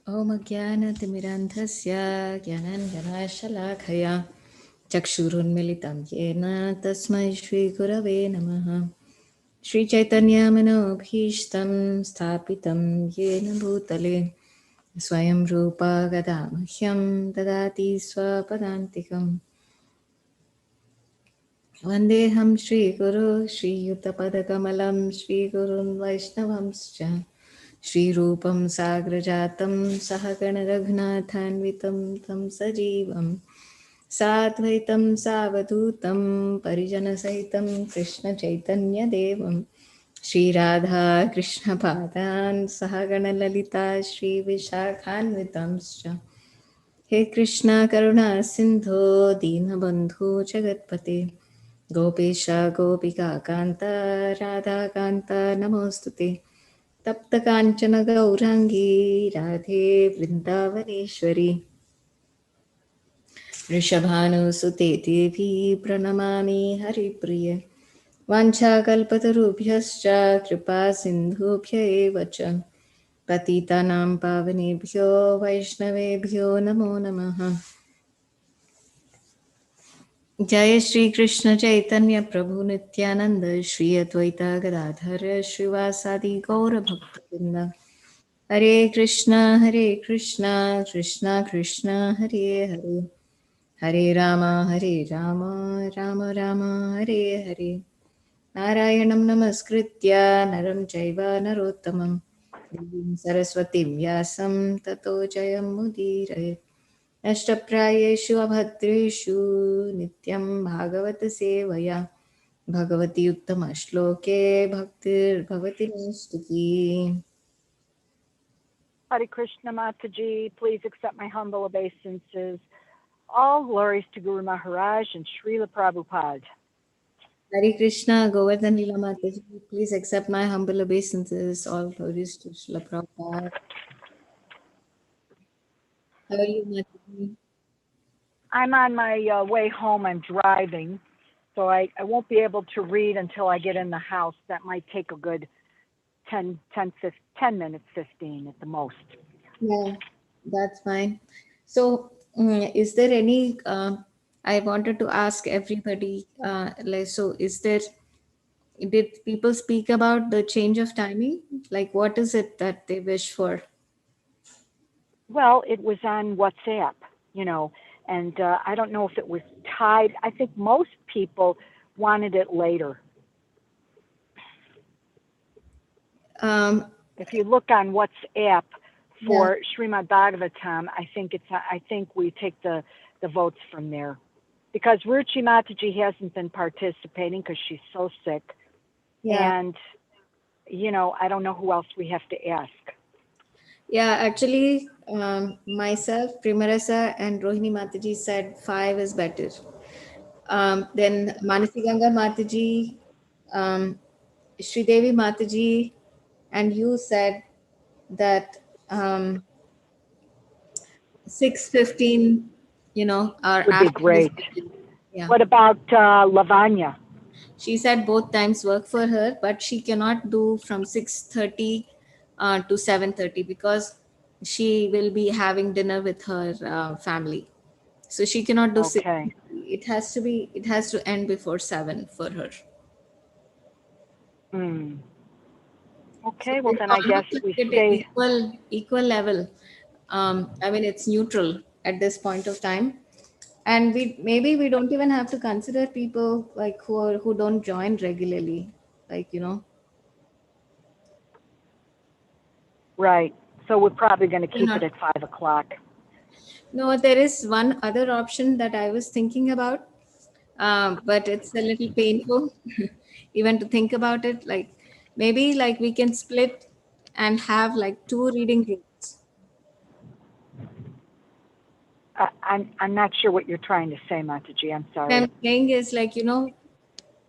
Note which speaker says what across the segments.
Speaker 1: ॐ अज्ञानतिमिरान्धस्य ज्ञानाञ्जनाशलाखया चक्षुरुन्मिलितं येन तस्मै श्रीगुरवे नमः। श्रीचैतन्यमनोभीष्टं स्थापितं येन भूतले स्वयं रूपा गदा मह्यं ददाति स्वपदान्तिकम्। वन्देऽहं श्रीगुरो श्रीयुतपदकमलं श्रीगुरुन् वैष्णवंश्च श्रीरूपं साग्रजातं सहगणरघुनाथान्वितं तं सजीवं साद्वैतं सावधूतं परिजनसहितं कृष्णचैतन्यदेवं श्रीराधा कृष्णपादान् सहगणललिता श्रीविशाखान्वितंश्च हे कृष्णा करुणा सिन्धो दीनबन्धो जगत्पते गोपेश गोपिका कान्त राधाकान्त नमोऽस्तु ते तप्तकाञ्चन गौराङ्गी राधे वृन्दावनेश्वरी वृषभानुसुते देवी प्रणमामि हरिप्रिय वाञ्छाकल्पतरुभ्यश्च कृपा सिन्धुभ्य एव च पतितानां पावनेभ्यो वैष्णवेभ्यो नमो नमः। जय श्री कृष्ण चैतन्य प्रभु नित्यानंद श्री अद्वैता गदाधर श्रीवासादि गौर भक्तवृंद। हरे कृष्णा कृष्णा कृष्णा हरे हरे हरे राम राम राम हरे हरे। नारायणं नमस्कृत्य नरं चैव नरोत्तमं देवीं सरस्वतीं व्यासं ततो जयमुदीरये। नष्टप्रायेषु अभद्रेषु नित्यं भागवत सेवया Bhagwati उत्तमश्लोके भक्तिर्भवति नैष्टिकी।
Speaker 2: Hare Krishna Mataji, please accept my humble obeisances. All glories to Guru Maharaj and Srila Prabhupada.
Speaker 1: Hare Krishna, Govardhan Lila Mataji, please accept my humble obeisances. All glories to Srila Prabhupada. How are you, Mataji?
Speaker 2: I'm on my way home. I'm driving, so I won't be able to read until I get in the house. That might take a good 10 minutes, 15 at the most.
Speaker 1: Yeah, that's fine. So, is there any? I wanted to ask everybody. So, is there? Did people speak about the change of timing? Like, what is it that they wish for?
Speaker 2: Well, it was on WhatsApp, you know, and I don't know if it was tied. I think most people wanted it later.
Speaker 1: Um,
Speaker 2: If you look on WhatsApp
Speaker 1: yeah,
Speaker 2: for Srimad Bhagavatam, I think we take the votes from there. Because Ruchi Mataji hasn't been participating because she's so sick.
Speaker 1: yeah,
Speaker 2: And, you know, I don't know who else we have to ask.
Speaker 1: yeah. Actually, myself, Primarasa, and Rohini Mataji said five is better. Then Manasi Ganga Mataji, um, Sridevi Mataji, and you said that 6:15, our
Speaker 2: Would be
Speaker 1: afternoon is
Speaker 2: great.
Speaker 1: better. Yeah.
Speaker 2: What about Lavanya?
Speaker 1: She said both times work for her, but she cannot do from 6:30 to 7:30 because she will be having dinner with her family. So she cannot do six.
Speaker 2: Okay.
Speaker 1: It has to end before 7 for her.
Speaker 2: Hmm.
Speaker 1: So
Speaker 2: Okay, well
Speaker 1: it's
Speaker 2: then I guess
Speaker 1: almost like
Speaker 2: we
Speaker 1: at an
Speaker 2: stay.
Speaker 1: equal level. I mean, it's neutral at this point of time. And we don't even have to consider people like who don't join regularly, like
Speaker 2: Right. So we're probably going to
Speaker 1: we're
Speaker 2: keep
Speaker 1: not.
Speaker 2: it at 5 o'clock.
Speaker 1: No, there is one other option that I was thinking about, but it's a little painful even to think about it. Like maybe like we can split and have like two reading groups.
Speaker 2: I'm not sure what you're trying to say, Mataji. I'm
Speaker 1: What I'm
Speaker 2: sorry.
Speaker 1: saying is like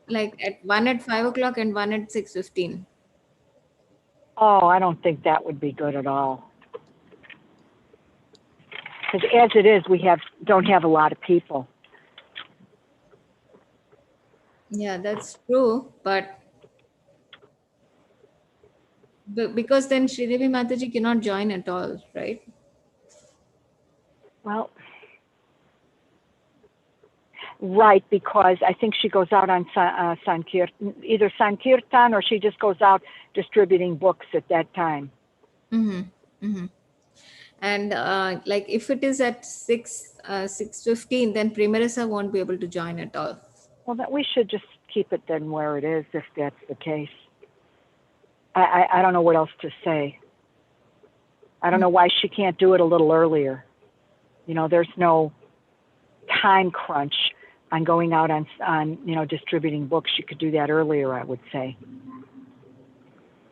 Speaker 1: like at one at 5 o'clock and one at 6:15.
Speaker 2: Oh, I don't think that would be good at all. Because as it is, we don't have a lot of people.
Speaker 1: Yeah, that's true, but because then Sridevi Mataji cannot join at all, right?
Speaker 2: Well, right, because I think she goes out on Sankirtan, either Sankirtan or she just goes out distributing books at that time.
Speaker 1: Mm-hmm. Mm-hmm. And like if it is at 6:15, then Primarisa won't be able to join at all.
Speaker 2: Well, that we should just keep it then where it is if that's the case. I don't know what else to say. I don't know why she can't do it a little earlier. You know, there's no time crunch on going out on distributing books. She could do that earlier, I would say.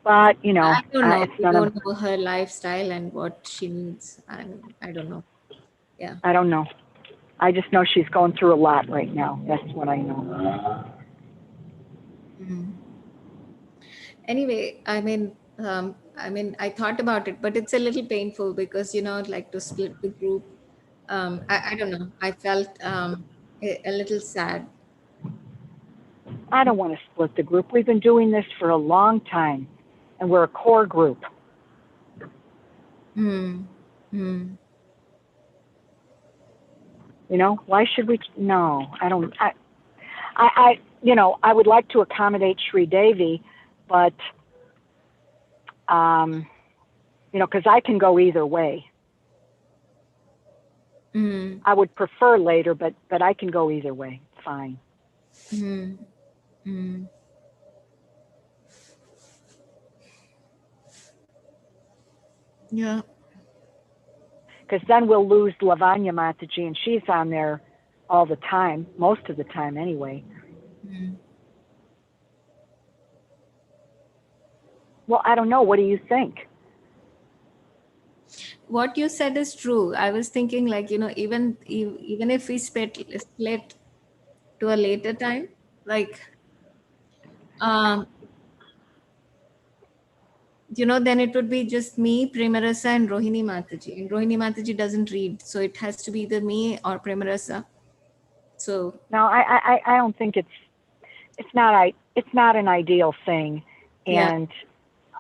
Speaker 2: But
Speaker 1: I don't know.
Speaker 2: it's
Speaker 1: We
Speaker 2: none of.
Speaker 1: don't know her lifestyle and what she needs, and I don't know. Yeah.
Speaker 2: I don't know. I just know she's going through a lot right now. That's what I know.
Speaker 1: Mhm. Anyway, I thought about it, but it's a little painful because like to split the group. I don't know. I felt a little sad.
Speaker 2: I don't want to split the group. We've been doing this for a long time, and we're a core group.
Speaker 1: Hmm. Hmm.
Speaker 2: Why should we? No, I don't. I would like to accommodate Sri Devi, but because I can go either way.
Speaker 1: Hmm.
Speaker 2: I would prefer later, but I can go either way. Fine.
Speaker 1: Hmm. Hmm. Yeah.
Speaker 2: Because then we'll lose Lavanya Mataji, and she's on there all the time, most of the time anyway.
Speaker 1: Hmm.
Speaker 2: Well, I don't know. What do you think?
Speaker 1: What you said is true. I was thinking like, even if we split to a later time, like um then it would be just me, Premarasa, and Rohini Mataji. And Rohini Mataji doesn't read, so it has to be either me or Premarasa. So
Speaker 2: No, I don't think it's not an ideal thing,
Speaker 1: yeah,
Speaker 2: and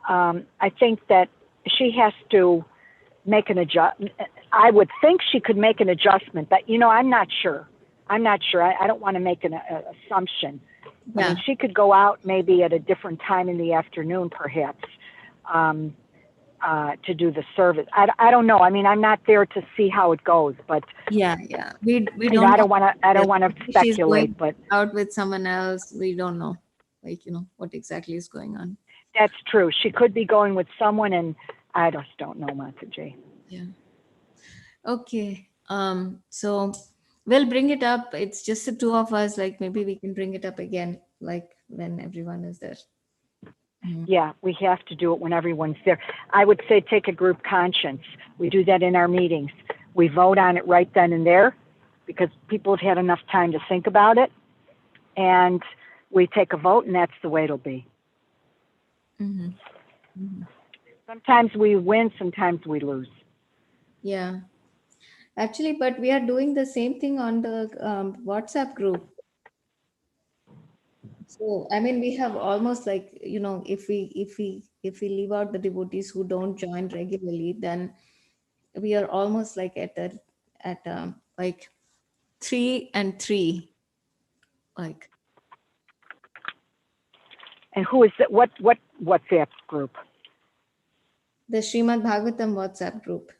Speaker 2: I think that she has to make an adjustment. I would think she could make an adjustment, but I'm not sure. I don't want to make an assumption. I
Speaker 1: yeah,
Speaker 2: mean, she could go out maybe at a different time in the afternoon, perhaps, um, to do the service. I don't know. I mean, I'm not there to see how it goes, but
Speaker 1: yeah. We
Speaker 2: you know,
Speaker 1: don't
Speaker 2: I
Speaker 1: know.
Speaker 2: don't want to. I don't want to
Speaker 1: Maybe she's
Speaker 2: speculate,
Speaker 1: going
Speaker 2: but
Speaker 1: out with someone else. We don't know, like what exactly is going on.
Speaker 2: that's true. She could be going with someone, and I just don't know, Mataji.
Speaker 1: Yeah. Okay. So we'll bring it up. It's just the two of us. Like maybe we can bring it up again, like when everyone is there. Mhm.
Speaker 2: Yeah, we have to do it when everyone's there. I would say take a group conscience. We do that in our meetings. We vote on it right then and there because people have had enough time to think about it. And we take a vote, and that's the way it'll be.
Speaker 1: Mhm. Mhm.
Speaker 2: Sometimes we win, sometimes we lose.
Speaker 1: Yeah. Actually, but we are doing the same thing on the WhatsApp group. So we have almost like if we leave out the devotees who don't join regularly, then we are almost like at like 3 and 3, like
Speaker 2: And who is it? What WhatsApp group?
Speaker 1: the Srimad Bhagavatam WhatsApp group.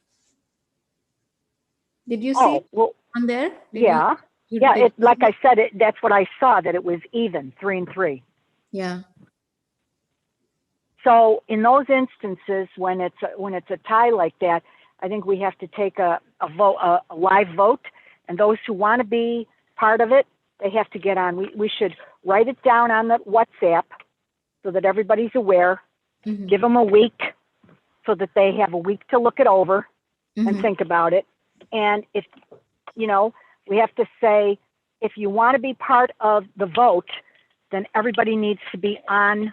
Speaker 1: Did you see
Speaker 2: Oh, well,
Speaker 1: on there? Did you
Speaker 2: yeah.
Speaker 1: you
Speaker 2: Yeah,
Speaker 1: did you
Speaker 2: like
Speaker 1: see
Speaker 2: I
Speaker 1: it?
Speaker 2: said, that's what I saw, that it was even, 3 and 3.
Speaker 1: Yeah.
Speaker 2: So in those instances, when it's a tie like that, I think we have to take a vote, a live vote, and those who want to be part of it, they have to get on. We should write it down on the WhatsApp so that everybody's aware.
Speaker 1: Hmm.
Speaker 2: Give them a week so that they have a week to look it over and
Speaker 1: Hmm.
Speaker 2: think about it. And if we have to say, if you want to be part of the vote, then everybody needs to be on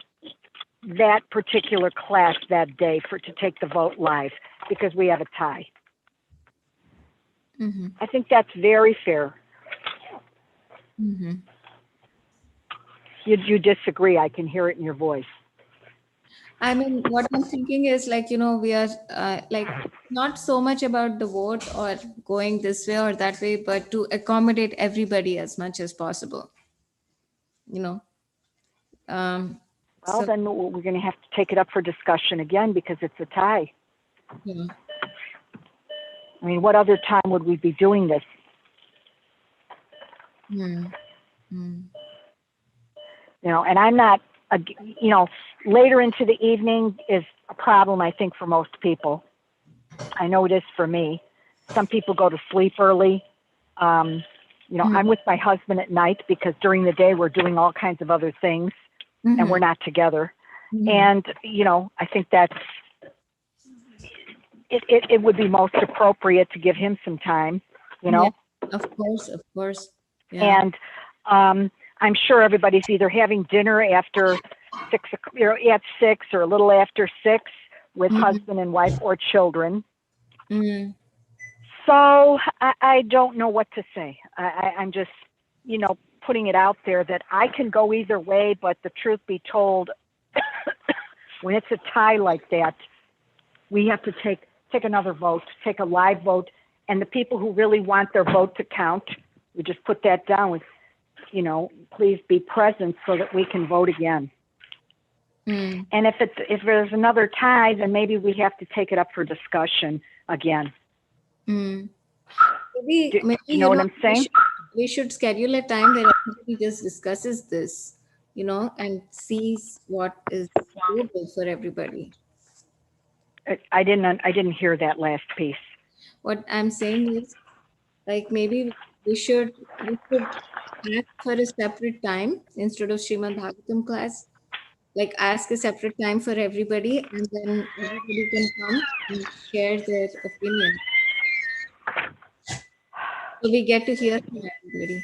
Speaker 2: that particular class that day to take the vote live because we have a tie.
Speaker 1: Hmm.
Speaker 2: I think that's very fair.
Speaker 1: Hmm.
Speaker 2: You disagree? I can hear it in your voice.
Speaker 1: I mean, what I'm thinking is like, we are like not so much about the vote or going this way or that way, but to accommodate everybody as much as possible, you know. Um,
Speaker 2: Well,
Speaker 1: so,
Speaker 2: then we're going to have to take it up for discussion again because it's a tie.
Speaker 1: yeah.
Speaker 2: I mean, what other time would we be doing this?
Speaker 1: Hmm. Hmm.
Speaker 2: And I'm not, later into the evening is a problem, I think, for most people. I know it is for me. Some people go to sleep early. Um,
Speaker 1: Hmm.
Speaker 2: I'm with my husband at night because during the day we're doing all kinds of other things and
Speaker 1: Hmm.
Speaker 2: we're not together.
Speaker 1: Hmm.
Speaker 2: And, I think that's, it would be most appropriate to give him some time, you
Speaker 1: Yeah,
Speaker 2: know?
Speaker 1: of course, of course. Yeah.
Speaker 2: And I'm sure everybody's either having dinner after 6, at 6 or a little after 6 with
Speaker 1: Hmm.
Speaker 2: husband and wife or children.
Speaker 1: Hmm.
Speaker 2: So I don't know what to say. I'm just, putting it out there that I can go either way, but the truth be told, when it's a tie like that, we have to take another vote, take a live vote, and the people who really want their vote to count, we just put that down with, please be present so that we can vote again.
Speaker 1: Hmm.
Speaker 2: And if there's another tie, then maybe we have to take it up for discussion again.
Speaker 1: Hmm. Maybe,
Speaker 2: Do you know what I'm saying?
Speaker 1: we should schedule a time where everybody just discusses this, and sees what is doable for everybody.
Speaker 2: I didn't hear that last piece.
Speaker 1: What I'm saying is, like, maybe we should ask for a separate time instead of Srimad Bhagavatam class. Like, ask a separate time for everybody, and then everybody can come and share their opinion. So we get to hear from everybody.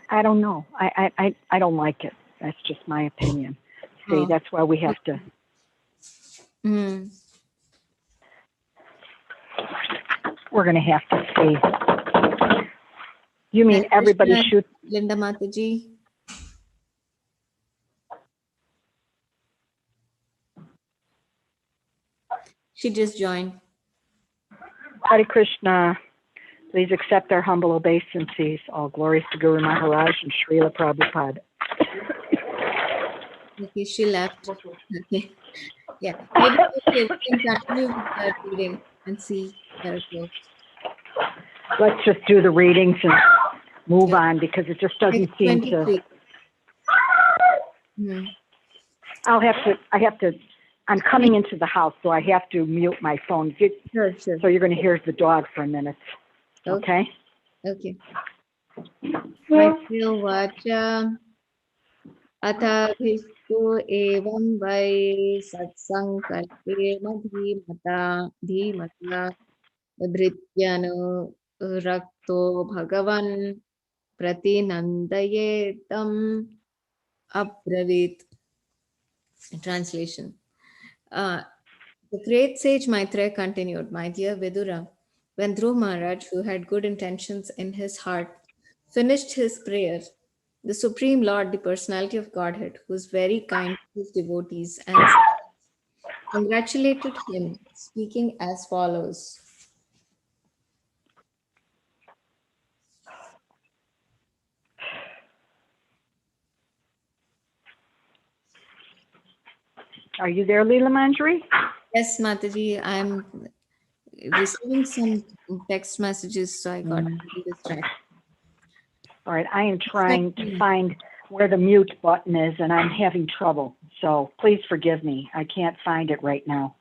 Speaker 2: I don't know. I don't like it. That's just my opinion. See,
Speaker 1: Oh.
Speaker 2: that's why we have to.
Speaker 1: Mm.
Speaker 2: We're going to have to see. You mean
Speaker 1: Hare
Speaker 2: everybody
Speaker 1: Krishna,
Speaker 2: shoot?
Speaker 1: Linda Mataji. She just joined.
Speaker 2: Hare Krishna. Please accept our humble obeisances. All glories to Guru Maharaj and Srila Prabhupada.
Speaker 1: Okay, she left. Okay. Yeah. Maybe we can continue with the reading and see where it goes.
Speaker 2: Let's just do the readings and move
Speaker 1: Yeah.
Speaker 2: on because it just doesn't
Speaker 1: Text
Speaker 2: seem to.
Speaker 1: 23. Hmm.
Speaker 2: I'm coming into the house, so I have to mute my phone.
Speaker 1: Sure, sure.
Speaker 2: So you're going to hear the dog for a minute. Okay?
Speaker 1: Okay. Vacha अथाभिस्तु एवं वै सत्सङ्कल्पेन धीमता भृत्यनुरक्तो भगवन् प्रतिनन्दयेतम् अब्रवीत्. Translation. The great sage Maitreya continued, My dear Vidura, when Dhruv Maharaj, who had good intentions in his heart, finished his prayer, the Supreme Lord, the personality of Godhead, who is very kind to his devotees and congratulated him, speaking as follows.
Speaker 2: Are you there, Leela Manjari?
Speaker 1: Yes, Mataji, I'm receiving some text messages, so I got distracted.
Speaker 2: All right, I am trying to find where the mute button is, and I'm having trouble. So please forgive me. I can't find it right now.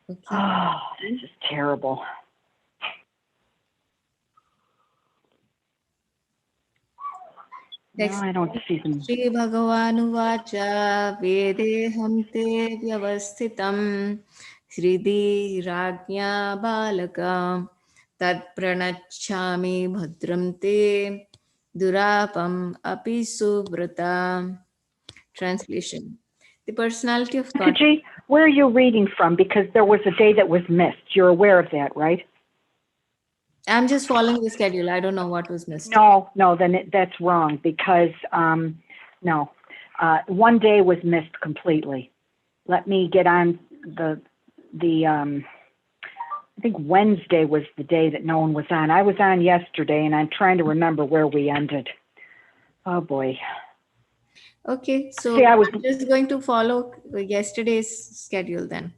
Speaker 1: Okay.
Speaker 2: Oh, this is terrible. No, I don't see them.
Speaker 1: Shri Bhagavanuvacha Vedeham te vyavasthitam Shridi Rajna Balaka Tat Pranachami Bhadram te Durapam Api Subrata. Translation. The personality of God.
Speaker 2: Mataji, where are you reading from? Because there was a day that was missed. You're aware of that, right?
Speaker 1: I'm just following the schedule. I don't know what was missed.
Speaker 2: No, then that's wrong because No. One day was missed completely. Let me get on I think Wednesday was the day that no one was on. I was on yesterday, and I'm trying to remember where we ended. Oh boy.
Speaker 1: Okay, so
Speaker 2: See, I was,
Speaker 1: I'm just going to follow yesterday's schedule then.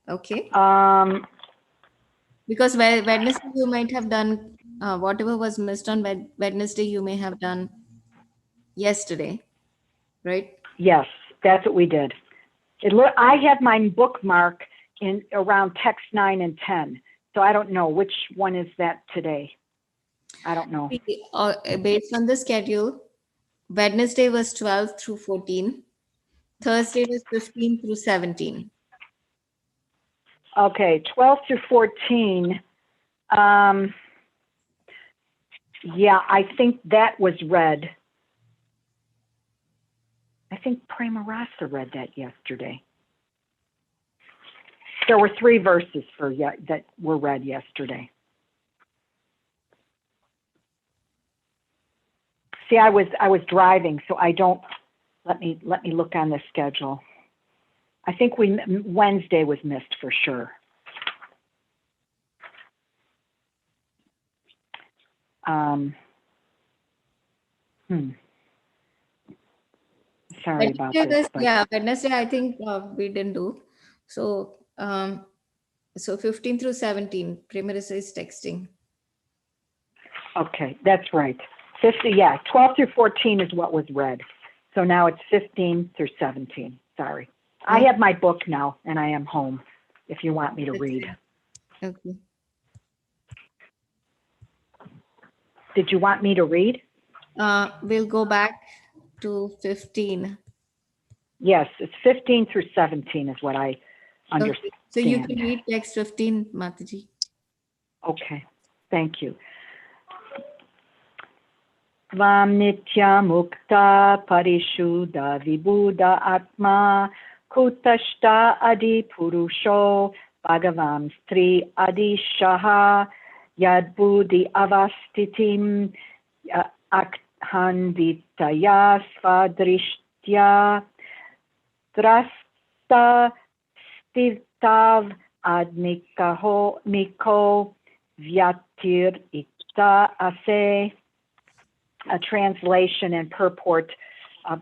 Speaker 1: Okay, because Wednesday you might have done whatever was missed on Wednesday, you may have done yesterday, right?
Speaker 2: yes, that's what we did. I had my bookmark in around text 9 and 10. So I don't know which one is that today. I don't know.
Speaker 1: Based on the schedule, Wednesday was 12 through 14, Thursday was 15 through 17.
Speaker 2: Okay, 12 through 14. Yeah, I think that was read. I think Prema Rasa read that yesterday. There were 3 verses that were read yesterday. See, I was driving, so I don't. Let me look on the schedule. I think Wednesday was missed for sure. Sorry about this. But
Speaker 1: Yeah, Wednesday I think we didn't do. So, so 15 through 17, Primarisa is texting.
Speaker 2: okay, that's right. 50, yeah, 12 through 14 is what was read. So now it's 15 through 17. Sorry. I have my book now, and I am home if you want me to read.
Speaker 1: Okay.
Speaker 2: Did you want me to read?
Speaker 1: We'll go back to 15.
Speaker 2: Yes, it's 15 through 17 is what I understand.
Speaker 1: Okay. So you can read text 15, Mataji.
Speaker 2: Okay, thank you. Tvam nitya mukta parishuddha vibhuddha atma kutashta adi purusho bhagavam stri adi shaha yadbuddhi avastitim akhanditaya svadrishtya drasta stivtav adnikaho niko vyatir ikta ase. A translation and purport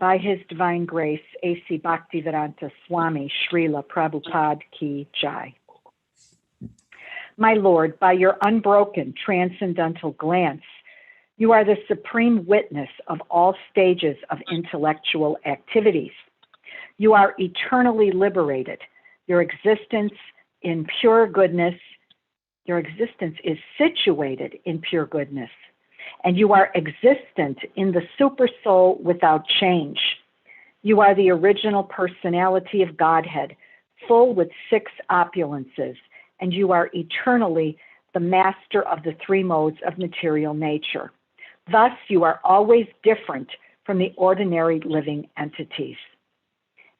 Speaker 2: by His Divine Grace, A.C. Bhaktivedanta Swami, Srila Prabhupada Ki Jai. My Lord, by your unbroken transcendental glance, you are the supreme witness of all stages of intellectual activities. You are eternally liberated. Your existence in pure goodness, your existence is situated in pure goodness. And you are existent in the Supersoul without change. You are the original personality of Godhead, full with 6 opulences, and you are eternally the master of the 3 modes of material nature. Thus, you are always different from the ordinary living entities.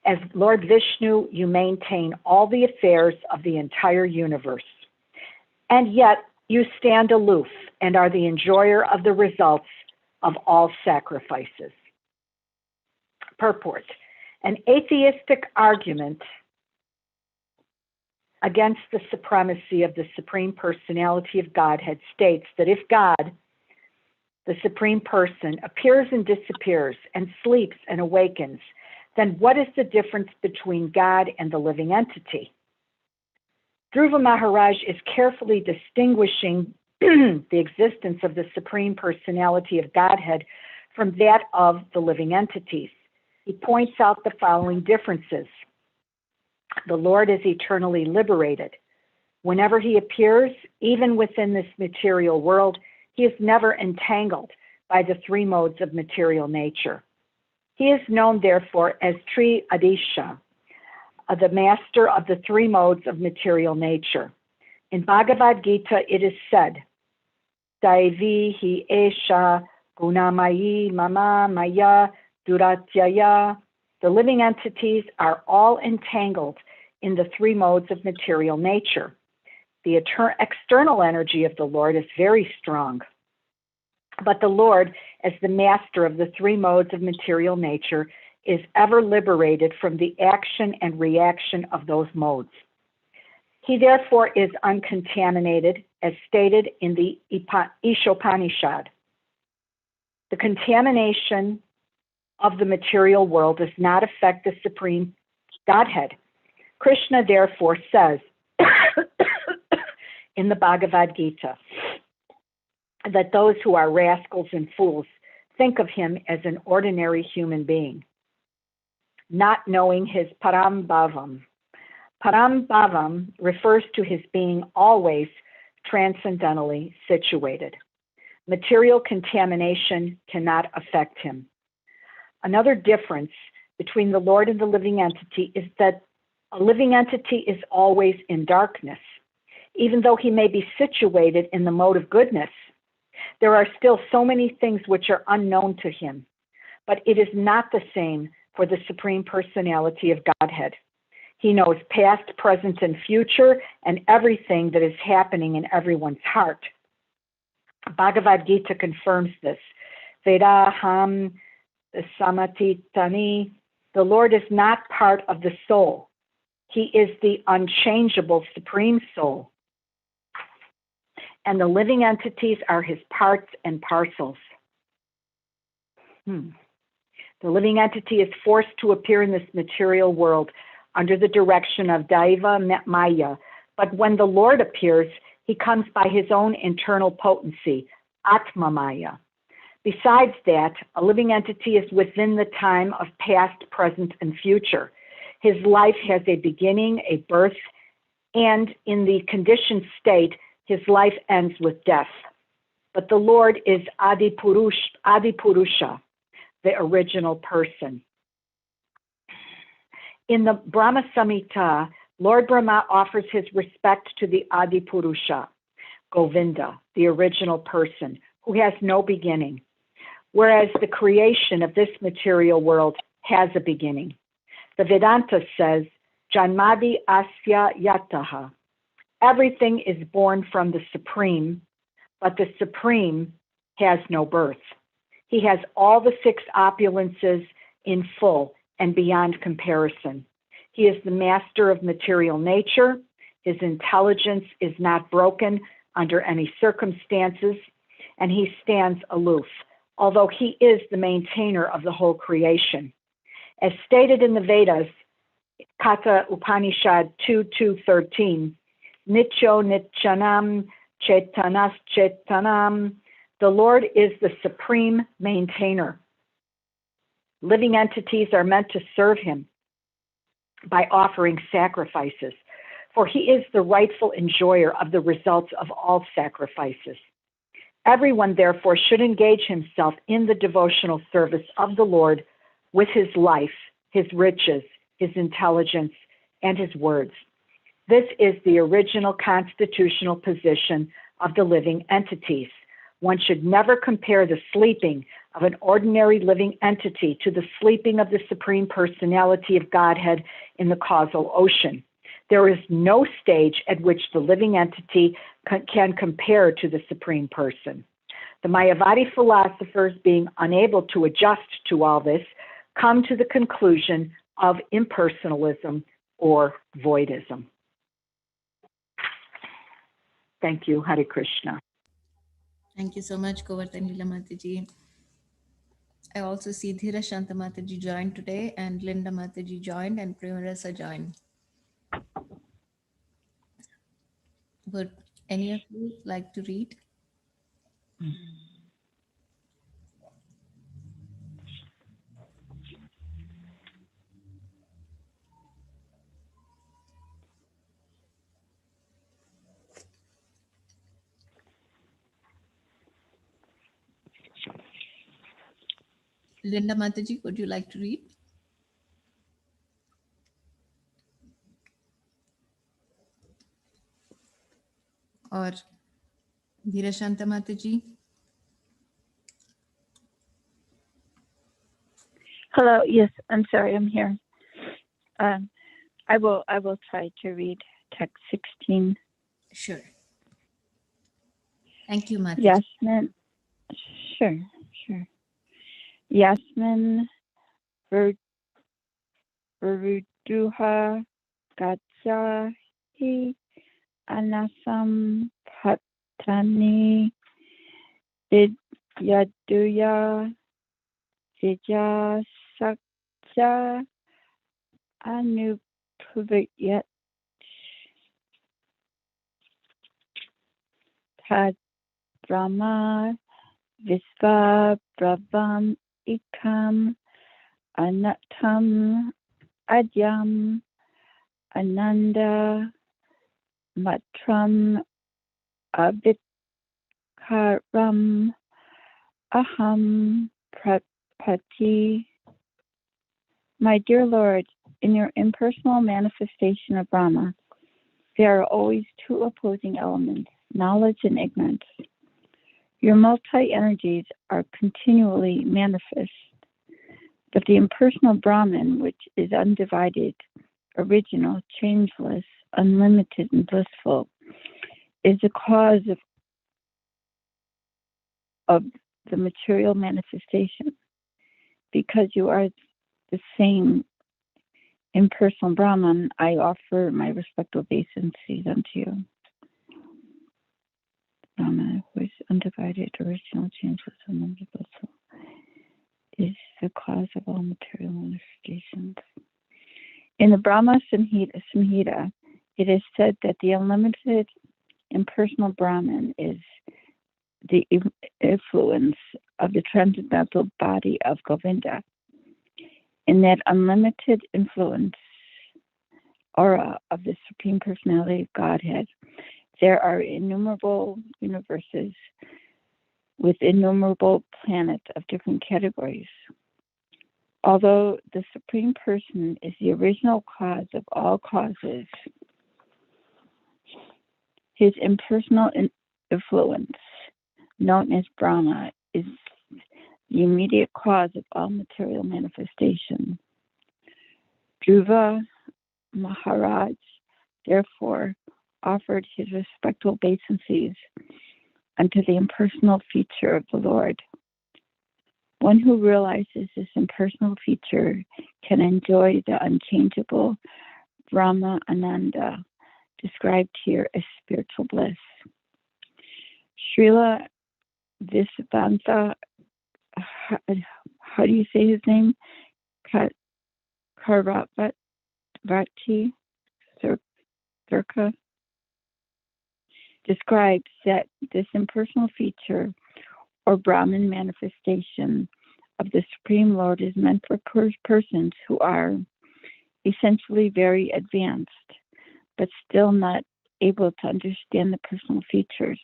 Speaker 2: As Lord Vishnu, you maintain all the affairs of the entire universe. And yet, you stand aloof and are the enjoyer of the results of all sacrifices. Purport. An atheistic argument against the supremacy of the Supreme Personality of Godhead states that if God, the Supreme Person, appears and disappears and sleeps and awakens, then what is the difference between God and the living entity? Dhruva Maharaj is carefully distinguishing the existence of the Supreme Personality of Godhead from that of the living entities. He points out the following differences. The Lord is eternally liberated. Whenever he appears, even within this material world, he is never entangled by the 3 modes of material nature. He is known, therefore, as Tri Adisha, the master of the 3 modes of material nature. In Bhagavad Gita, it is said, Daivi hi esha gunamayi mama maya duratyaya. The living entities are all entangled in the 3 modes of material nature. The external energy of the Lord is very strong. But the Lord, as the master of the three modes of material nature, is ever liberated from the action and reaction of those modes. He therefore is uncontaminated, as stated in the Ishopanishad. The contamination of the material world does not affect the Supreme Godhead. Krishna therefore says in the Bhagavad Gita that those who are rascals and fools think of him as an ordinary human being, not knowing his Parambhavam. Parambhavam refers to his being always transcendentally situated. Material contamination cannot affect him. Another difference between the Lord and the living entity is that a living entity is always in darkness. Even though he may be situated in the mode of goodness, there are still so many things which are unknown to him. But it is not the same for the Supreme Personality of Godhead. He knows past, present, and future, and everything that is happening in everyone's heart. Bhagavad Gita confirms this. Vedaham samatitani. The Lord is not part of the soul. He is the unchangeable Supreme Soul. And the living entities are his parts and parcels. The living entity is forced to appear in this material world under the direction of Daiva Maya. But when the Lord appears, he comes by his own internal potency, Atma Maya. Besides that, a living entity is within the time of past, present, and future. His life has a beginning, a birth, and in the conditioned state, his life ends with death. But the Lord is Adi Purusha, the original person. In the Brahma Samhita, Lord Brahma offers his respect to the Adi Purusha, Govinda, the original person, who has no beginning, whereas the creation of this material world has a beginning. The Vedanta says, Janmadi Asya Yataha. Everything is born from the Supreme, but the Supreme has no birth. He has all the six opulences in full and beyond comparison. He is the master of material nature. His intelligence is not broken under any circumstances, and he stands aloof, although he is the maintainer of the whole creation. As stated in the Vedas, Katha Upanishad 2.2.13, Nityo Nityanam Chetanas Chetanam, the Lord is the supreme maintainer. Living entities are meant to serve him by offering sacrifices, for he is the rightful enjoyer of the results of all sacrifices. Everyone, therefore, should engage himself in the devotional service of the Lord with his life, his riches, his intelligence, and his words. This is the original constitutional position of the living entities. One should never compare the sleeping of an ordinary living entity to the sleeping of the Supreme Personality of Godhead in the causal ocean. There is no stage at which the living entity can compare to the Supreme Person. The Mayavadi philosophers, being unable to adjust to all this, come to the conclusion of impersonalism or voidism. Thank you, Hare Krishna.
Speaker 1: Thank you so much, Govardhan Leela Mataji. I also see Dhira Shanta Mataji joined today, and Linda Mataji joined, and Premarasa joined. Would any of you like to read? Linda Mataji, would you like to read? Or Dhira Shanta Mataji?
Speaker 3: Hello. Yes, I'm sorry. I'm here. I will try to read text 16.
Speaker 1: Sure. Thank you, Mataji.
Speaker 3: Yasmin Sure. Yasmin Veruduha Gajahi Anasam Patani Vidyaduya Vijasakya Anupavayat Tad Brahma Visva Brahvam Ikam Anatam Adyam Ananda Matram Abhikaram Aham Prapati. My dear Lord, in your impersonal manifestation of Brahma, there are always two opposing elements, knowledge and ignorance. Your multi-energies are continually manifest, but the impersonal Brahman, which is undivided, original, changeless, unlimited, and blissful, is the cause of the material manifestation. Because you are the same impersonal Brahman, I offer my respectful obeisances unto you. Brahma, who is undivided, original, changeless, unlimited, blissful, is the cause of all material manifestations. In the Brahma Samhita, it is said that the unlimited impersonal Brahman is the influence of the transcendental body of Govinda. In that unlimited influence aura of the Supreme Personality of Godhead, there are innumerable universes with innumerable planets of different categories. Although the Supreme Person is the original cause of all causes, his impersonal influence, known as Brahma, is the immediate cause of all material manifestation. Dhruva Maharaj, therefore, offered his respectful obeisances unto the impersonal feature of the Lord. One who realizes this impersonal feature can enjoy the unchangeable Brahma Ananda, described here as spiritual bliss. Srila Visvanta, how do you say his name? Karavati Thurka describes that this impersonal feature or Brahman manifestation of the Supreme Lord is meant for persons who are essentially very advanced, but still not able to understand the personal features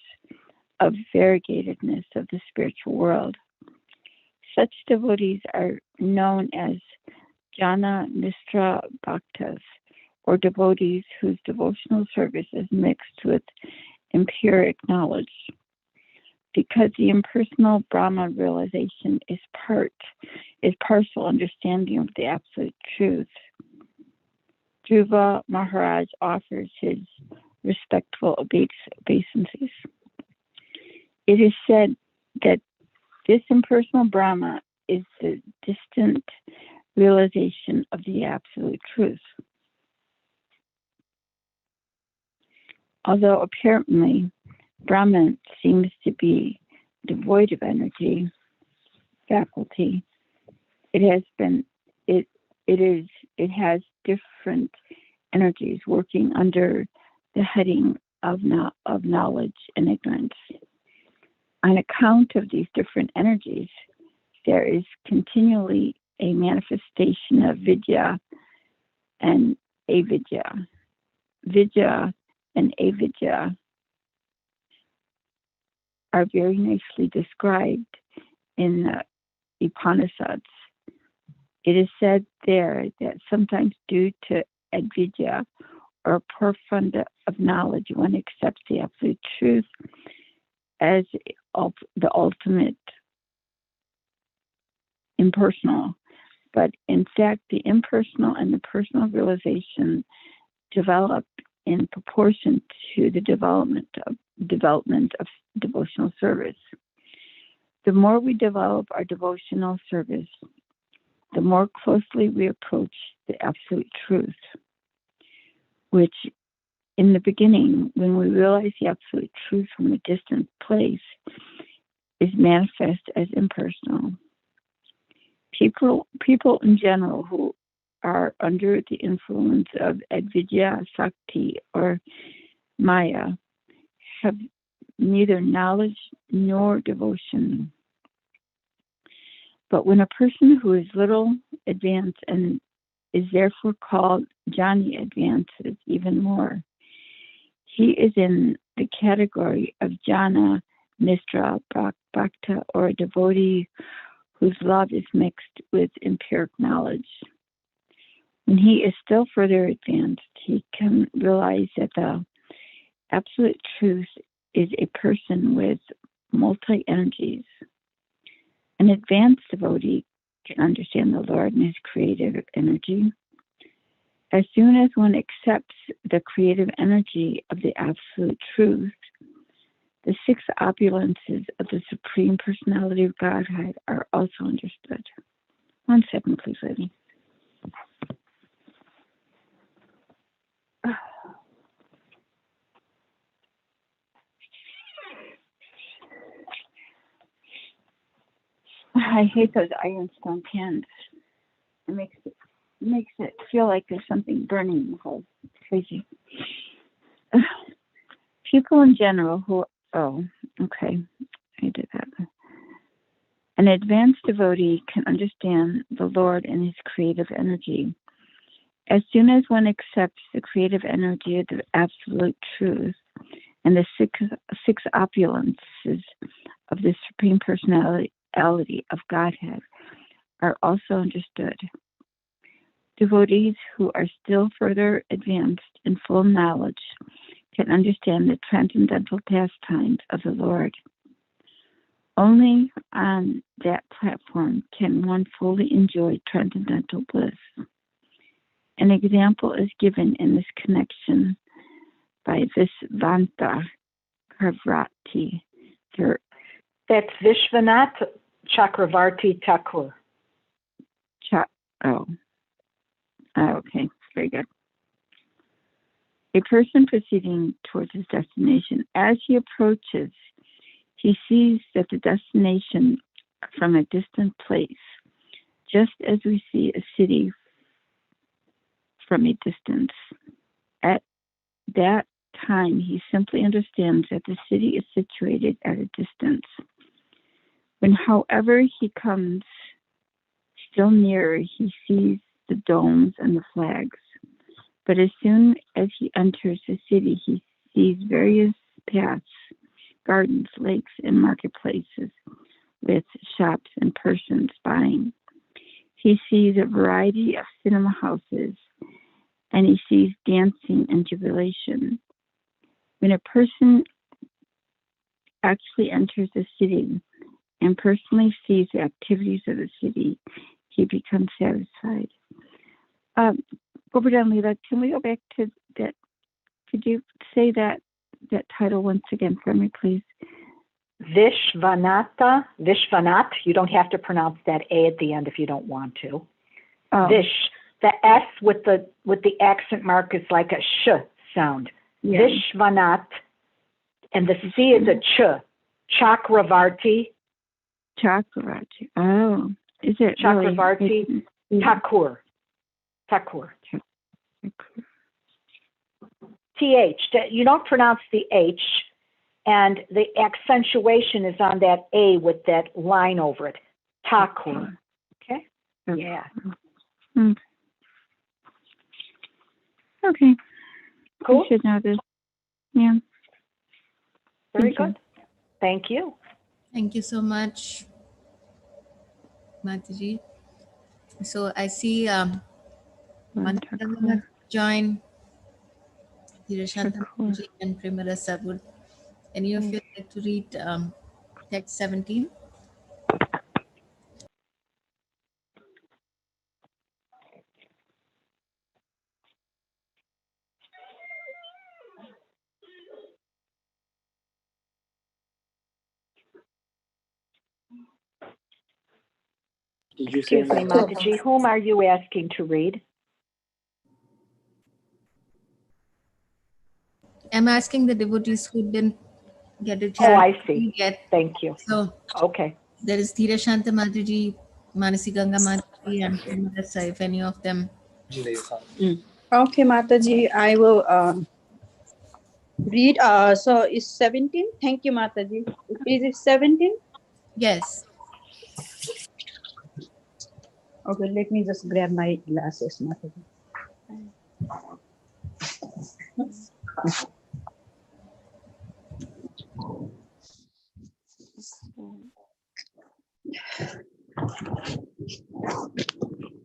Speaker 3: of variegatedness of the spiritual world. Such devotees are known as Jana Mistra Bhaktas, or devotees whose devotional service is mixed with empiric knowledge. Because the impersonal Brahma realization is partial understanding of the absolute truth, Dhruva Maharaj offers his respectful obeisances. It is said that this impersonal Brahma is the distant realization of the absolute truth. Although apparently Brahman seems to be devoid of energy, faculty, it has different energies working under the heading of knowledge and ignorance. On account of these different energies, there is continually a manifestation of vidya and avidya. Vidya and avidya are very nicely described in the Upanishads. It is said there that sometimes due to avidya or poor fund of knowledge, one accepts the absolute truth as the ultimate impersonal. But in fact, the impersonal and the personal realization develop in proportion to the development of devotional service. The more we develop our devotional service, the more closely we approach the absolute truth, which in the beginning, when we realize the absolute truth from a distant place, is manifest as impersonal. People in general who are under the influence of Advidya Sakti or Maya have neither knowledge nor devotion. But when a person who is little advanced and is therefore called Jnani advances even more, he is in the category of Jnana Mitra Bhakta, or a devotee whose love is mixed with empiric knowledge. When he is still further advanced, he can realize that the absolute truth is a person with multi-energies. An advanced devotee can understand the Lord and his creative energy. As soon as one accepts the creative energy of the absolute truth, the 6 opulences of the Supreme Personality of Godhead are also understood. 1 second, please, lady. I hate those ironstone pans. It makes it feel like there's something burning in the hole. It's crazy. People in general who, I did that. An advanced devotee can understand the Lord and his creative energy. As soon as one accepts the creative energy of the absolute truth and the six opulences of the Supreme Personality of Godhead are also understood. Devotees who are still further advanced in full knowledge can understand the transcendental pastimes of the Lord. Only on that platform can one fully enjoy transcendental bliss. An example is given in this connection by Visvanta Chakravarti.
Speaker 2: That's Vishwanath Chakravarti Thakur.
Speaker 3: Okay, very good. A person proceeding towards his destination, as he approaches, he sees that the destination from a distant place, just as we see a city from a distance. At that time, he simply understands that the city is situated at a distance. When, however, he comes still nearer, he sees the domes and the flags. But as soon as he enters the city, he sees various paths, gardens, lakes, and marketplaces with shops and persons buying. He sees a variety of cinema houses, and he sees dancing and jubilation. When a person actually enters the city and personally sees the activities of the city, he becomes satisfied. Govardhan Leela, can we go back to that? Could you say that title once again for me, please?
Speaker 2: Vishwanath. You don't have to pronounce that A at the end if you don't want to. Vish. The S with the accent mark is like a sh sound. Yeah. Vishwanath, and the C is a ch. Chakravarti.
Speaker 3: Oh, is it
Speaker 2: Chakravarti
Speaker 3: really?
Speaker 2: Thakur. TH. You don't pronounce the H, and the accentuation is on that A with that line over it. Thakur. Okay? Yeah.
Speaker 3: Okay.
Speaker 2: Cool.
Speaker 3: You should know this. Yeah.
Speaker 2: Very good. Thank you.
Speaker 1: Thank you so much, Mataji. So I see Manatanga join, Hirashanta and Primara Sabud. Any of you like to read text 17?
Speaker 4: Did you say
Speaker 2: Excuse me,
Speaker 4: that?
Speaker 2: Mataji, whom are you asking to read?
Speaker 1: I'm asking the devotees who didn't get a
Speaker 2: Oh,
Speaker 1: chance
Speaker 2: I
Speaker 1: to
Speaker 2: see.
Speaker 1: get.
Speaker 2: Thank you.
Speaker 1: So
Speaker 2: Okay.
Speaker 1: there is Thira Shanta Mataji, Manasi Ganga Mataji, and Marasa, if any of them.
Speaker 5: Okay, Mataji, I will read. So it's 17. Thank you, Mataji. Is it 17?
Speaker 1: Yes.
Speaker 5: Okay, let me just grab my glasses, Mataji.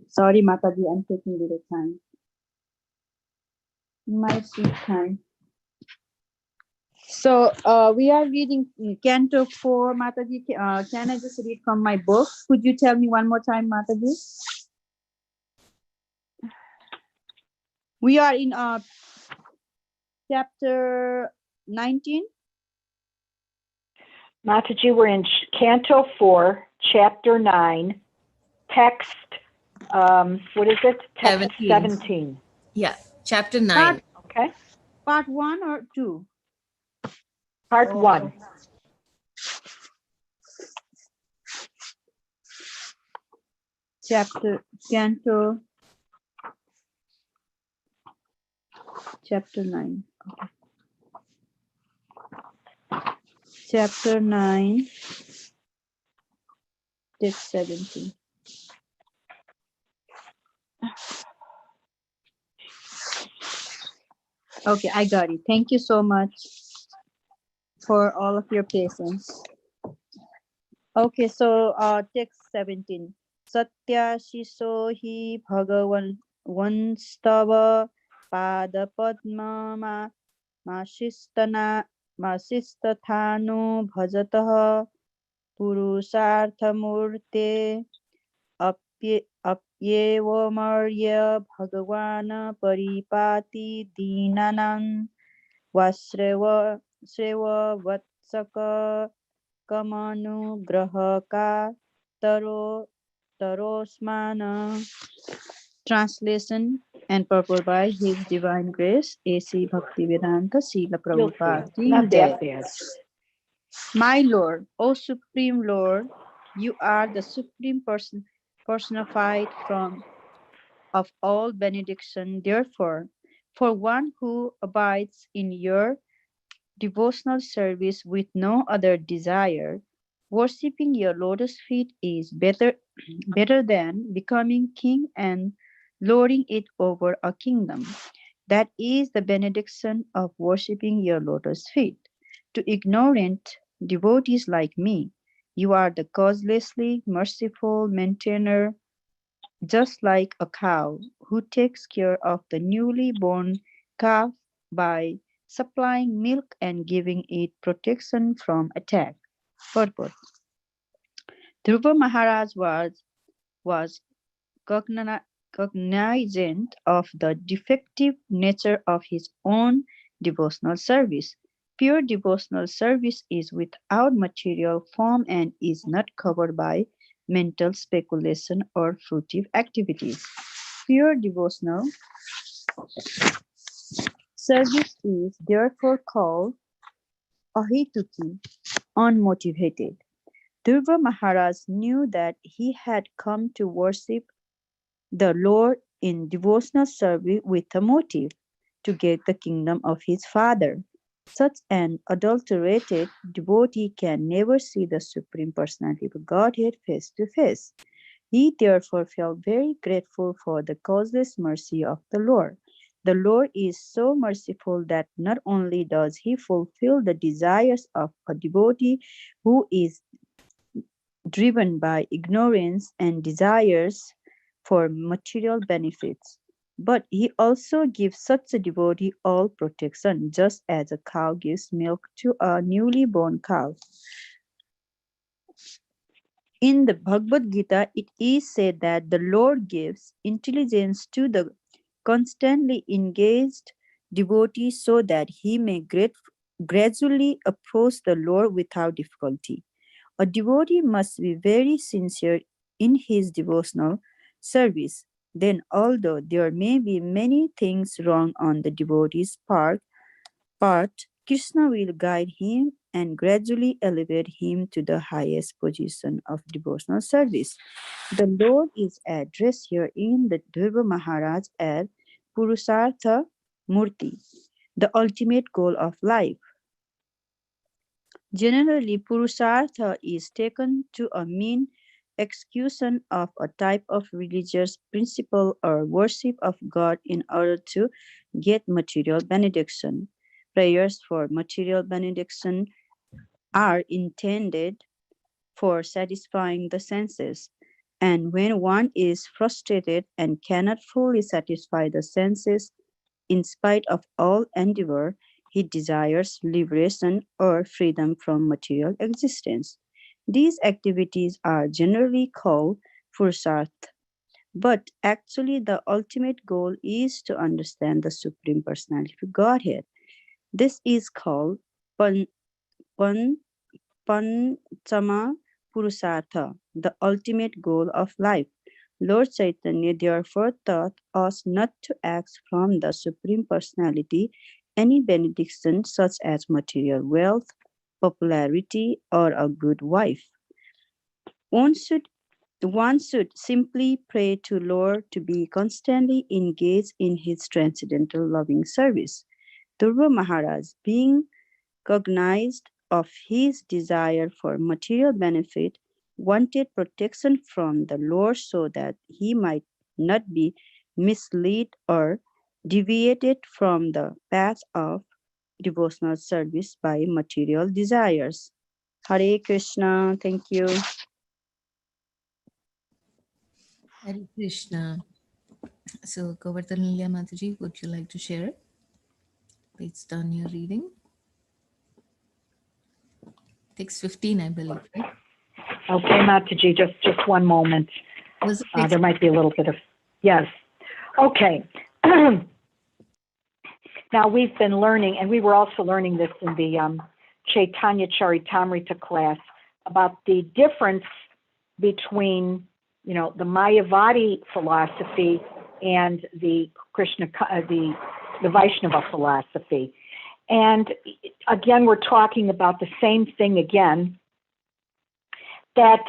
Speaker 5: Sorry, Mataji, I'm taking a little time. My sweet time. So we are reading Canto 4, Mataji. Can I just read from my book? Could you tell me one more time, Mataji? We are in chapter 19.
Speaker 2: Mataji, we're in Canto 4, Chapter 9, text, what is it? Text 17.
Speaker 1: Yeah. Chapter 9.
Speaker 2: Okay.
Speaker 5: Part 1 or 2?
Speaker 2: Part 1.
Speaker 5: Canto chapter 9. Okay. Chapter 9, text 17. Okay, I got it. Thank you so much for all of your patience. Okay, so text 17. Satya shiso hi bhagavan vanstava pada padma masistathanu bhajatah purusarthamurte apyevamarya bhagavan paripati dinanam vasreva vatsaka kamanugrahaka tarosmana. Translation and purport by His Divine Grace A.C. Bhaktivedanta Srila
Speaker 2: You'll see.
Speaker 5: Prabhupada.
Speaker 2: Not that bad.
Speaker 5: My Lord, O Supreme Lord, you are the Supreme Person personified of all benediction. Therefore, for one who abides in your devotional service with no other desire, worshipping your lotus feet is better than becoming king and lording it over a kingdom. That is the benediction of worshipping your lotus feet. To ignorant devotees like me, you are the causelessly merciful maintainer, just like a cow who takes care of the newly born calf by supplying milk and giving it protection from attack. Purport. Dhruva Maharaj was cognizant of the defective nature of his own devotional service. Pure devotional service is without material form and is not covered by mental speculation or fruitive activities. Pure devotional service is therefore called ahituki, unmotivated. Dhruva Maharaj knew that he had come to worship the Lord in devotional service with a motive to get the kingdom of his father. Such an adulterated devotee can never see the Supreme Personality of Godhead face to face. He therefore felt very grateful for the causeless mercy of the Lord. The Lord is so merciful that not only does he fulfill the desires of a devotee who is driven by ignorance and desires for material benefits, but he also gives such a devotee all protection, just as a cow gives milk to a newly born cow. In the Bhagavad Gita, it is said that the Lord gives intelligence to the constantly engaged devotee so that he may gradually approach the Lord without difficulty. A devotee must be very sincere in his devotional service. Then, although there may be many things wrong on the devotee's part, Krishna will guide him and gradually elevate him to the highest position of devotional service. The Lord is addressed here in the Dhruva Maharaj as Purusartha Murti, the ultimate goal of life. Generally, Purusartha is taken to mean execution of a type of religious principle or worship of God in order to get material benediction. Prayers for material benediction are intended for satisfying the senses, and when one is frustrated and cannot fully satisfy the senses, in spite of all endeavor, he desires liberation or freedom from material existence. These activities are generally called purusarth, but actually the ultimate goal is to understand the Supreme Personality of Godhead. This is called pan, pan, Panchama Purusartha, the ultimate goal of life. Lord Chaitanya therefore taught us not to ask from the Supreme Personality any benediction such as material wealth, popularity, or a good wife. One should one should simply pray to Lord to be constantly engaged in his transcendental loving service. Dhruva Maharaj, being cognized of his desire for material benefit, wanted protection from the Lord so that he might not be misled or deviated from the path of devotional service by material desires. Hare Krishna. Thank you.
Speaker 1: Hare Krishna. So, Govardhan Lilya Mataji, would you like to share? Please done your reading. Takes 15, I believe, right?
Speaker 2: Okay, Mataji, just one moment.
Speaker 1: Was it
Speaker 2: There might be a little bit of, yes. Okay. Now we've been learning, and we were also learning this in the Chaitanya Charitamrita class, about the difference between, the Mayavadi philosophy and the the Vaishnava philosophy. And again, we're talking about the same thing again, that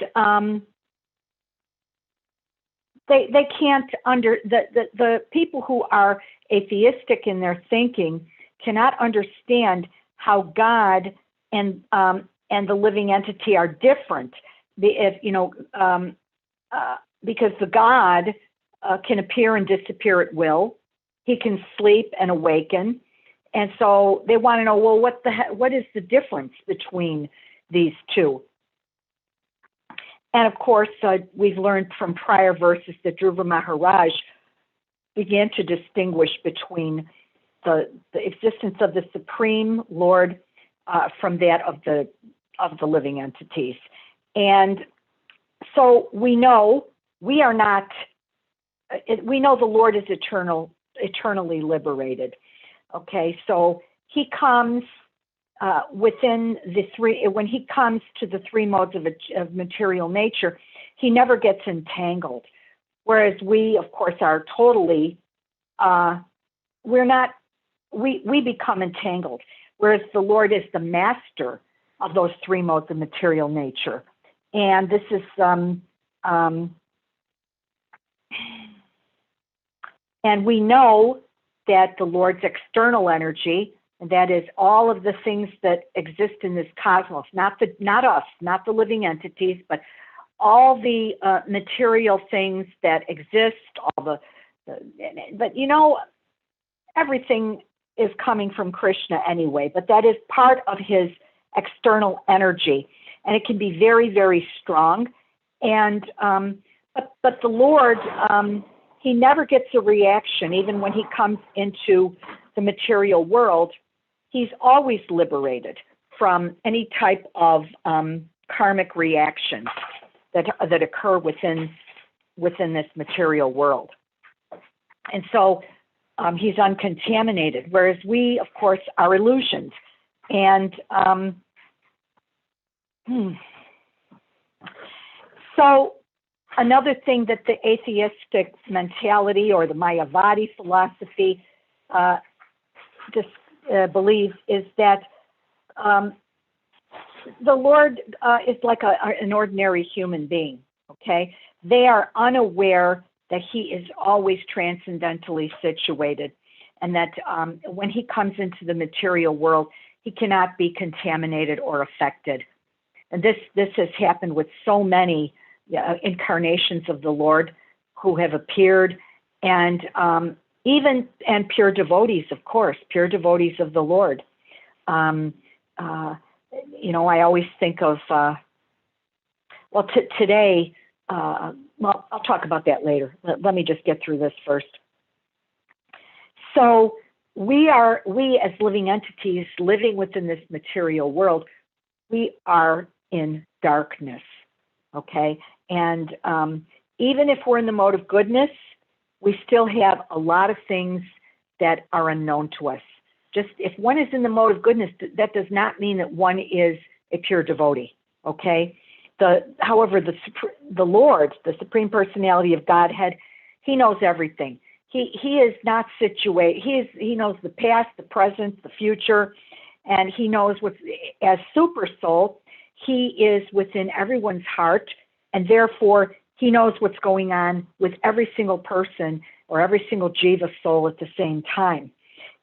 Speaker 2: they can't the people who are atheistic in their thinking cannot understand how God and the living entity are different. Because the God can appear and disappear at will. He can sleep and awaken. And so they want to know, well, what is the difference between these two? And of course, we've learned from prior verses that Dhruva Maharaj began to distinguish between the existence of the Supreme Lord from that of the living entities. And so we know we are not, we know the Lord is eternally liberated. Okay, so he comes within the three, when he comes to the three modes of material nature, he never gets entangled. Whereas we, of course, are totally, we become entangled. Whereas the Lord is the master of those three modes of material nature. And this is, and we know that the Lord's external energy, and that is all of the things that exist in this cosmos, not us, not the living entities, but all the material things that exist, but everything is coming from Krishna anyway, but that is part of his external energy, and it can be very, very strong. And but the Lord, he never gets a reaction, even when he comes into the material world. He's always liberated from any type of karmic reactions that occur within this material world. And so he's uncontaminated, whereas we, of course, are illusions. And so another thing that the atheistic mentality or the Mayavadi philosophy believes is that the Lord is like an ordinary human being, okay? They are unaware that he is always transcendentally situated, and that when he comes into the material world, he cannot be contaminated or affected. And this has happened with so many incarnations of the Lord who have appeared, and pure devotees, of course, pure devotees of the Lord. You know, I always think of, today, well, I'll talk about that later. Let me just get through this first. So we as living entities living within this material world, we are in darkness, okay? And even if we're in the mode of goodness, we still have a lot of things that are unknown to us. Just if one is in the mode of goodness, that does not mean that one is a pure devotee, okay? However, the Lord, the Supreme Personality of Godhead, he knows everything. He is not situated. He knows the past, the present, the future, and he knows as Super Soul, he is within everyone's heart, and therefore he knows what's going on with every single person or every single Jiva soul at the same time.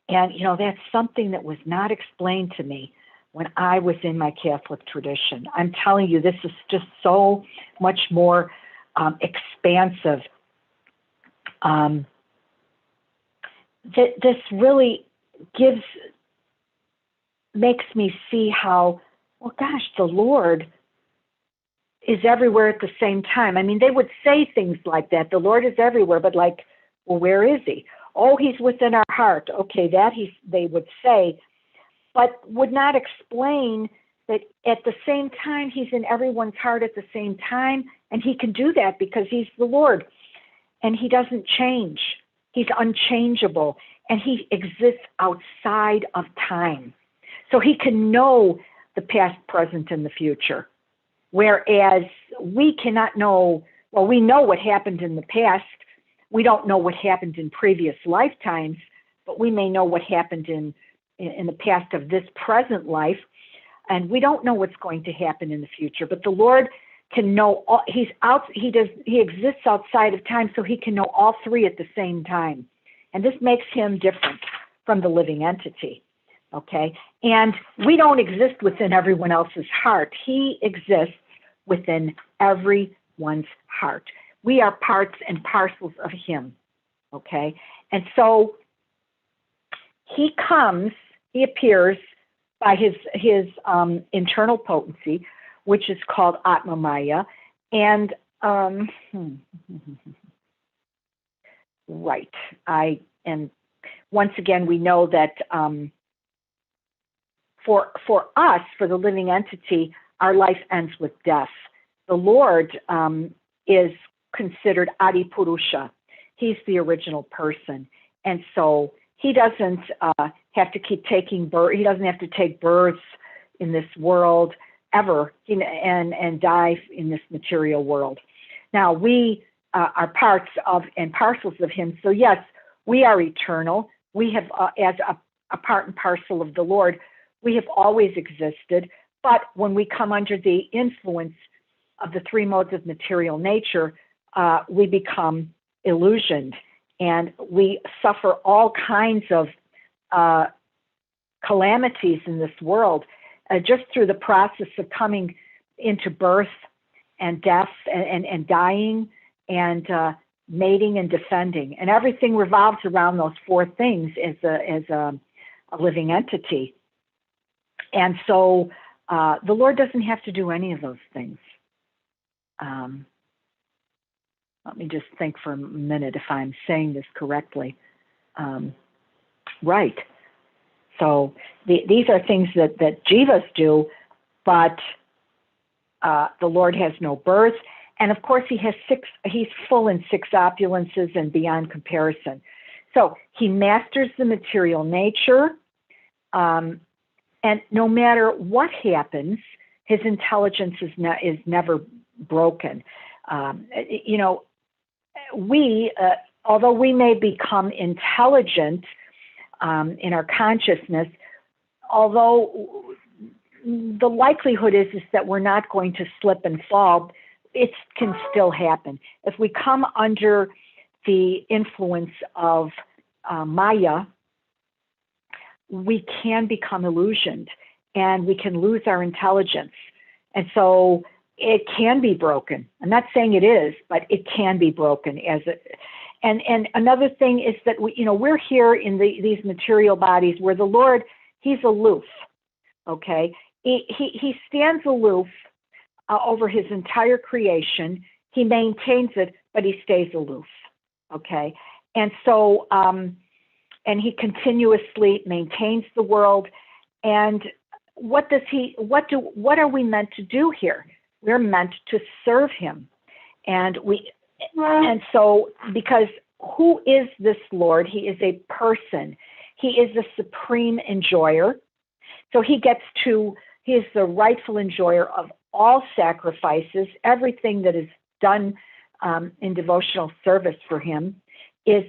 Speaker 2: And, you know, that's something that was not explained to me when I was in my Catholic tradition. I'm telling you, this is just so much more expansive. This really makes me see how, well, gosh, the Lord is everywhere at the same time. I mean, they would say things like that. The Lord is everywhere, but like, well, where is he? Oh, he's within our heart. Okay, they would say, but would not explain that at the same time, he's in everyone's heart at the same time, and he can do that because he's the Lord, and he doesn't change. He's unchangeable, and he exists outside of time. So he can know the past, present, and the future, whereas we cannot know, well, we know what happened in the past. We don't know what happened in previous lifetimes, but we may know what happened in the past of this present life, and we don't know what's going to happen in the future. But the Lord can know all, he exists outside of time, so he can know all three at the same time. And this makes him different from the living entity, okay? And we don't exist within everyone else's heart. He exists within everyone's heart. We are parts and parcels of him, okay? And so he appears by his internal potency, which is called Atma Maya. And, right, and once again, we know that for us, for the living entity, our life ends with death. The Lord is considered Adi Purusha. He's the original person. And so he doesn't have to keep taking birth. He doesn't have to take births in this world ever and die in this material world. Now, we are parts of and parcels of him. So yes, we are eternal. We have, as a part and parcel of the Lord, we have always existed. But when we come under the influence of the three modes of material nature, we become illusioned, and we suffer all kinds of calamities in this world just through the process of coming into birth and death and dying and mating and defending. And everything revolves around those four things as a living entity. And so the Lord doesn't have to do any of those things. Let me just think for a minute if I'm saying this correctly. Right. So these are things that jivas do, but the Lord has no birth. And of course, he's full in six opulences and beyond comparison. So he masters the material nature, and no matter what happens, his intelligence is never broken. You know, we, although we may become intelligent in our consciousness, although the likelihood is that we're not going to slip and fall, it can still happen. If we come under the influence of Maya, we can become illusioned and we can lose our intelligence. And so it can be broken. I'm not saying it is, but it can be broken as a, and another thing is that we, you know, we're here in these material bodies where the Lord, he's aloof. Okay. He stands aloof over his entire creation. He maintains it, but he stays aloof. Okay. And so, and he continuously maintains the world. And what are we meant to do here? We're meant to serve him. And so, because who is this Lord? He is a person. He is the supreme enjoyer. So he is the rightful enjoyer of all sacrifices. Everything that is done in devotional service for him is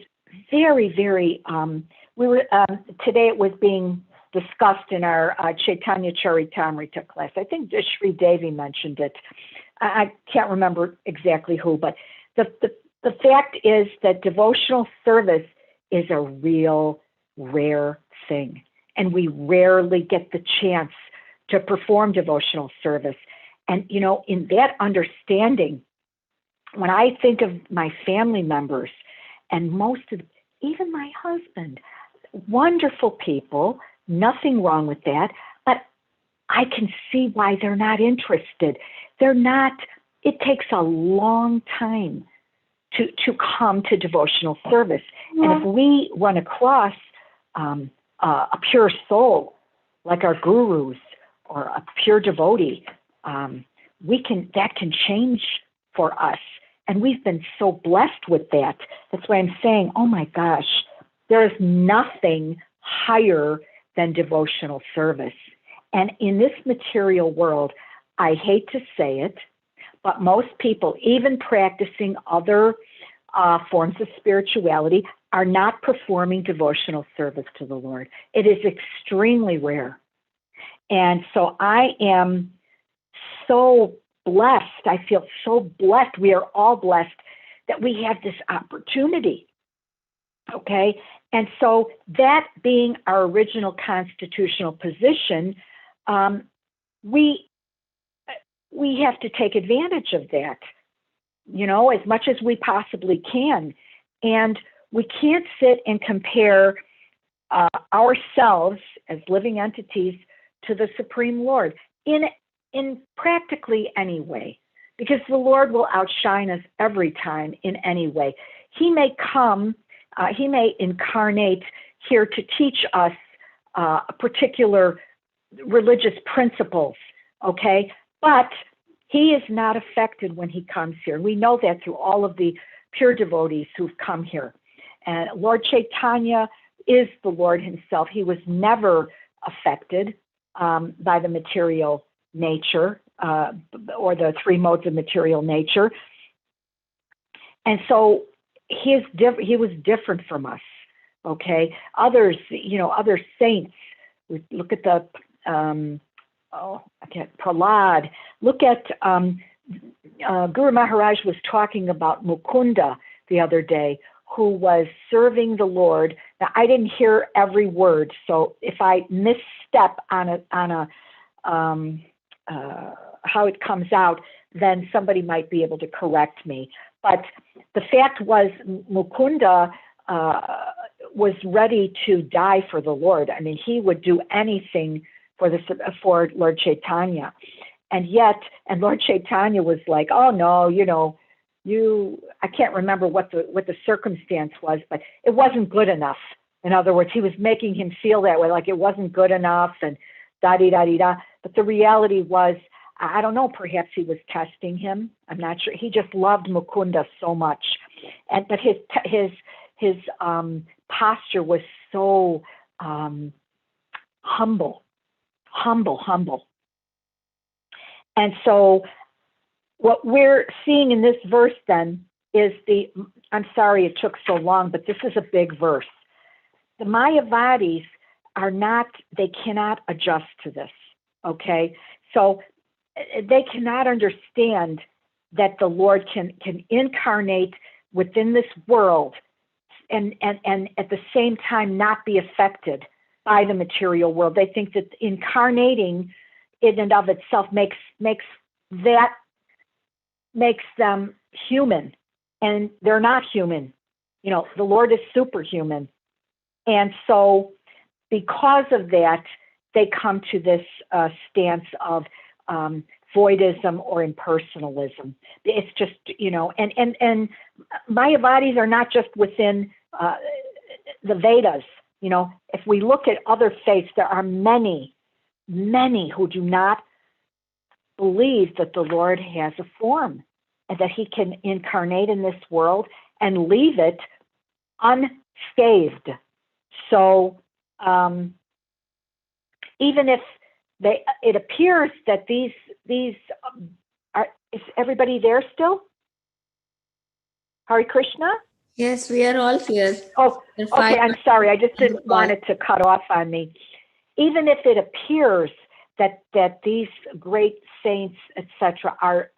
Speaker 2: very, very, today it was being discussed in our Chaitanya Charitamrita class. I think Sri Devi mentioned it. I can't remember exactly who, but the fact is that devotional service is a real rare thing. And we rarely get the chance to perform devotional service. And, you know, in that understanding, when I think of my family members and even my husband, wonderful people, nothing wrong with that, but I can see why they're not interested. It takes a long time to come to devotional service. And if we run across a pure soul, like our gurus or a pure devotee, that can change for us. And we've been so blessed with that. That's why I'm saying, oh my gosh, there is nothing higher than devotional service. And in this material world, I hate to say it, but most people, even practicing other forms of spirituality, are not performing devotional service to the Lord. It is extremely rare. And so I am so blessed. I feel so blessed. We are all blessed that we have this opportunity. Okay. And so that being our original constitutional position, we have to take advantage of that, you know, as much as we possibly can. And we can't sit and compare ourselves as living entities to the Supreme Lord in practically any way, because the Lord will outshine us every time in any way. He may come, he may incarnate here to teach us particular religious principles, okay? But he is not affected when he comes here. We know that through all of the pure devotees who've come here. And Lord Chaitanya is the Lord himself. He was never affected by the material nature or the three modes of material nature. And so he was different from us, okay? Others, you know, other saints, we look at the, Prahlad, look at, Guru Maharaj was talking about Mukunda the other day, who was serving the Lord. Now, I didn't hear every word, so if I misstep on how it comes out, then somebody might be able to correct me. But the fact was, Mukunda was ready to die for the Lord. I mean, he would do anything for Lord Chaitanya. And Lord Chaitanya was like, oh no, you know, I can't remember what the circumstance was, but it wasn't good enough. In other words, he was making him feel that way, like it wasn't good enough and da-di-da-di-da. But the reality was, I don't know, perhaps he was testing him. I'm not sure. He just loved Mukunda so much. But his posture was so humble. And so what we're seeing in this verse then is I'm sorry it took so long, but this is a big verse. The Mayavadis they cannot adjust to this, okay? So they cannot understand that the Lord can incarnate within this world and at the same time not be affected by the material world. They think that incarnating in and of itself makes them human, and they're not human. You know, the Lord is superhuman. And so because of that, they come to this stance of voidism or impersonalism. It's just, you know, and Mayavadis are not just within the Vedas. You know, if we look at other faiths, there are many who do not believe that the Lord has a form and that he can incarnate in this world and leave it unscathed. So even if it appears that these are, is everybody there still? Hare Krishna?
Speaker 1: Yes, we are all here.
Speaker 2: Oh,
Speaker 1: There are
Speaker 2: okay,
Speaker 1: 5
Speaker 2: I'm sorry. I just didn't
Speaker 1: on the call.
Speaker 2: want it to cut off on me. Even if it appears that these great saints, etc., are